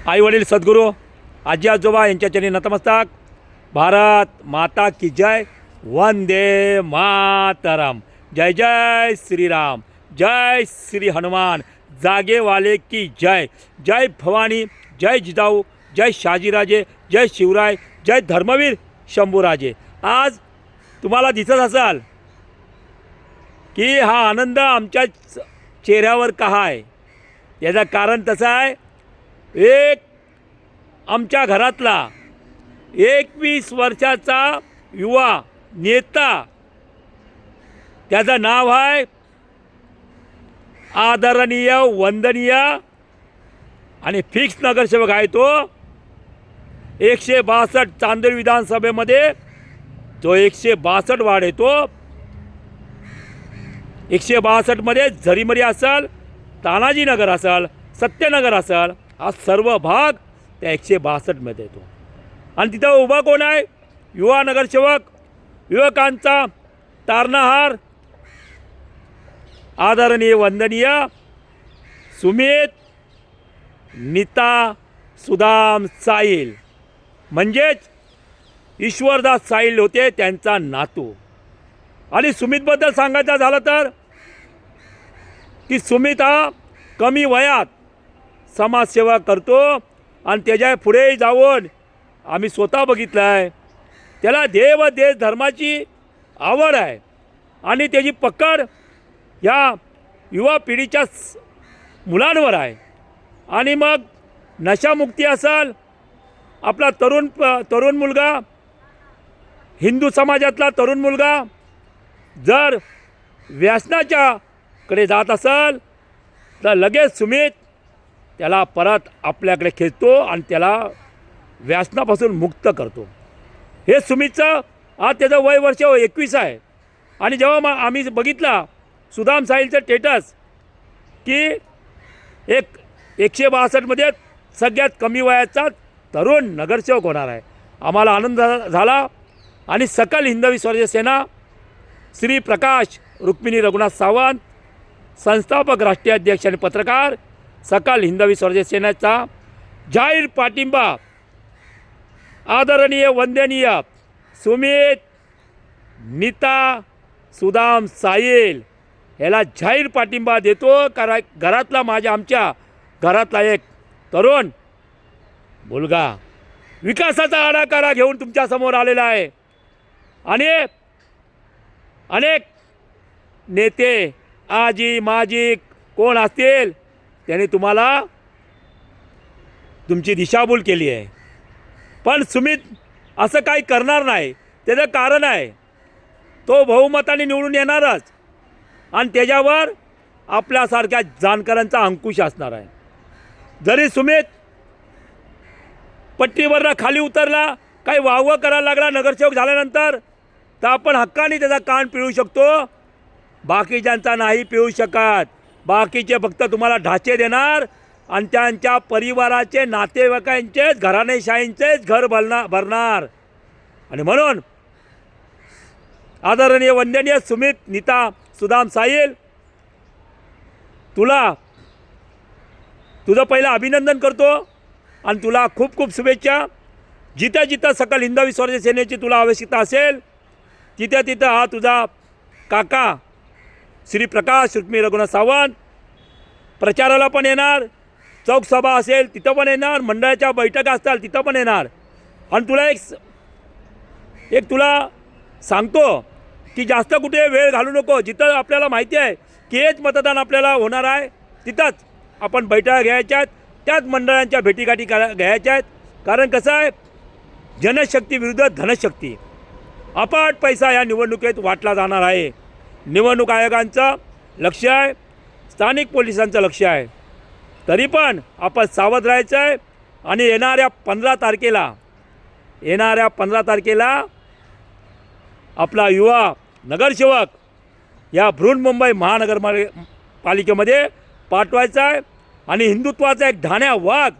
आई वडील सद्गुरू आजी आजोबा यांच्या चरणी नतमस्तक. भारत माता की जय. वंदे मातरम. जय जय श्रीराम. जय श्री हनुमान. जागेवाले की जय. जय भवानी. जय जिजाऊ. जय शहाजीराजे. जय शिवराय. जय धर्मवीर शंभूराजे. आज तुम्हाला दिसत असाल की हा आनंद आमच्या चेहऱ्यावर का आहे. याचं कारण तसं आहे, एक आमच्या घरातला 21 वर्षाचा युवा नेता, त्याचं नाव आहे आदरणीय वंदनीय आणि फिक्स नगरसेवक आहे तो. 162 चांदोली विधानसभेमध्ये तो 162 वार्ड येतो. 162 मध्ये झरीमरी असेल, तानाजीनगर असेल, सत्यनगर असेल, हा सर्व भाग त्या 162 मध्ये येतो. आणि तिथं उभा कोण आहे? युवा नगरसेवक, युवकांचा तारणहार, आदरणीय वंदनीय सुमित नीता सुदाम साईल, म्हणजेच ईश्वरदास साईल होते त्यांचा नातू. आणि सुमितबद्दल सांगायचं झालं तर की सुमित हा कमी वयात समाजसेवा करतो आणि त्याच्या पुढे जाऊन आम्ही स्वतः बघितलं आहे, त्याला देव देश धर्माची आवड आहे आणि त्याची पकड ह्या युवा पिढीच्या मुलांवर आहे. आणि मग नशामुक्ती असेल, आपला तरुण मुलगा, हिंदू समाजातला तरुण मुलगा जर व्यसनाच्या कडे जात असेल तर लगेच सुमित त्याला परत आपल्याकडे खेचतो आणि त्याला व्यसनापासून मुक्त करतो. हे सुमितचं आज त्याचं वय वर्ष 21 आहे. आणि जेव्हा आम्ही बघितला सुदाम साईलचं स्टेटस की 162 मध्ये सगळ्यात कमी वयाचा तरुण नगरसेवक होणार आहे, आम्हाला आनंद झाला. आणि सकल हिंदवी स्वराज्य सेना श्री प्रकाश रुक्मिणी रघुनाथ सावंत, संस्थापक राष्ट्रीय अध्यक्ष आणि पत्रकार, सकल हिंदवी स्वराज्य सेनेचा जाहीर पाठिंबा आदरणीय वंदनीय सुमित नीता सुदाम साईल याला जाहीर पाठिंबा देतो. कारण घरातला आमच्या घरातला एक तरुण मुलगा विकासाचा आराखडा घेऊन तुमच्यासमोर आलेला आहे. आणि अनेक नेते आजी माजी कोण असतील त्यांनी तुम्हाला तुमची दिशाभूल केली आहे, पण सुमित असं काही करणार नाही. त्याचं कारण आहे, तो बहुमताने निवडून येणारच आणि त्याच्यावर आपल्यासारख्या जाणकारांचा अंकुश असणार आहे. जरी सुमित पट्टीवरनं खाली उतरला, काही वावं करायला लागला नगरसेवक झाल्यानंतर, तर आपण हक्काने त्याचा कान पिळू शकतो, बाकीच्यांचा नाही पिळू शकत. बाकीचे फक्त तुम्हाला ढाचे देणार आणि त्यांच्या परिवाराचे नातेवाईकांचेच घराणेशाहींचेच घर भरणार. आणि म्हणून आदरणीय वंदनीय सुमित नीता सुदाम साईल, तुझं पहिलं अभिनंदन करतो आणि तुला खूप खूप शुभेच्छा. जिथं जिथं सकल हिंदवी स्वराज्य सेनेची तुला आवश्यकता असेल तिथं तिथं हा तुझा काका श्री प्रकाश रुक्मिणी रघुनाथ सावंत प्रचाराला पण येणार, चौकसभा असेल तिथं पण येणार, मंडळाच्या बैठका असतील तिथं पण येणार. आणि तुला एक तुला सांगतो की जास्त कुठे वेळ घालू नको. जिथं आपल्याला माहिती आहे की हेच मतदान आपल्याला होणार आहे तिथंच आपण बैठका घ्यायच्या आहेत, त्याच मंडळांच्या भेटीगाठी घ्यायच्या आहेत. कारण कसं आहे, जनशक्ती विरुद्ध धनशक्ती, अपाट पैसा या निवडणुकीत वाटला जाणार आहे. निवडणूक आयोगांचं लक्ष आहे, स्थानिक पोलिसांचं लक्ष आहे. तरी पण आपण सावध राहायचं आहे. आणि येणाऱ्या 15 तारखेला आपला युवा नगरसेवक या बृहन्मुंबई महानगरपालिकेमध्ये पाठवायचा आहे. आणि हिंदुत्वाचा एक ढाण्या वाघ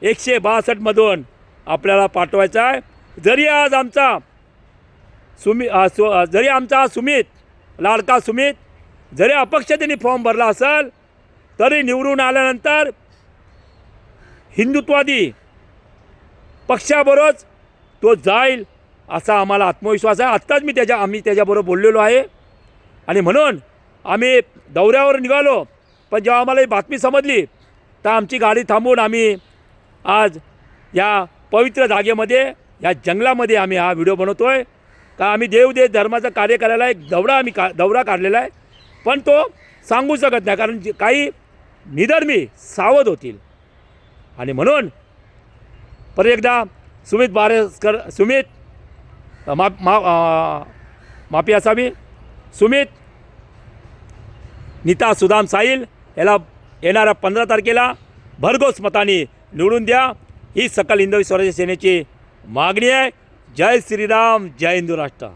162 मधून आपल्याला पाठवायचा आहे. जरी आज आमचा सुमित, लाडका सुमित, जरी अपक्ष त्यांनी फॉर्म भरला असेल तरी निवडून आल्यानंतर हिंदुत्वादी पक्षाबरोबरच तो जाईल असा आम्हाला आत्मविश्वास आहे. आत्ताच आम्ही त्याच्याबरोबर बोललेलो आहे आणि म्हणून आम्ही दौऱ्यावर निघालो. पण जेव्हा आम्हाला ही बातमी समजली तर आमची गाडी थांबवून आम्ही आज या पवित्र जागेमध्ये या जंगलामध्ये आम्ही हा व्हिडिओ बनवतो आहे. का आम्ही देवदेश धर्माचं कार्य करायला एक दौरा काढलेला आहे. पण तो सांगू शकत नाही कारण काही निधर्मी सावध होतील. आणि म्हणून परत एकदा सुमित बारसकर माफी असावी सुमित नीता सुदाम साहिल याला येणाऱ्या 15 तारखेला भरघोस मताने निवडून द्या ही सकल हिंदवी स्वराज्य सेनेची मागणी आहे. जय श्रीराम, जय हिंदू राष्ट्र.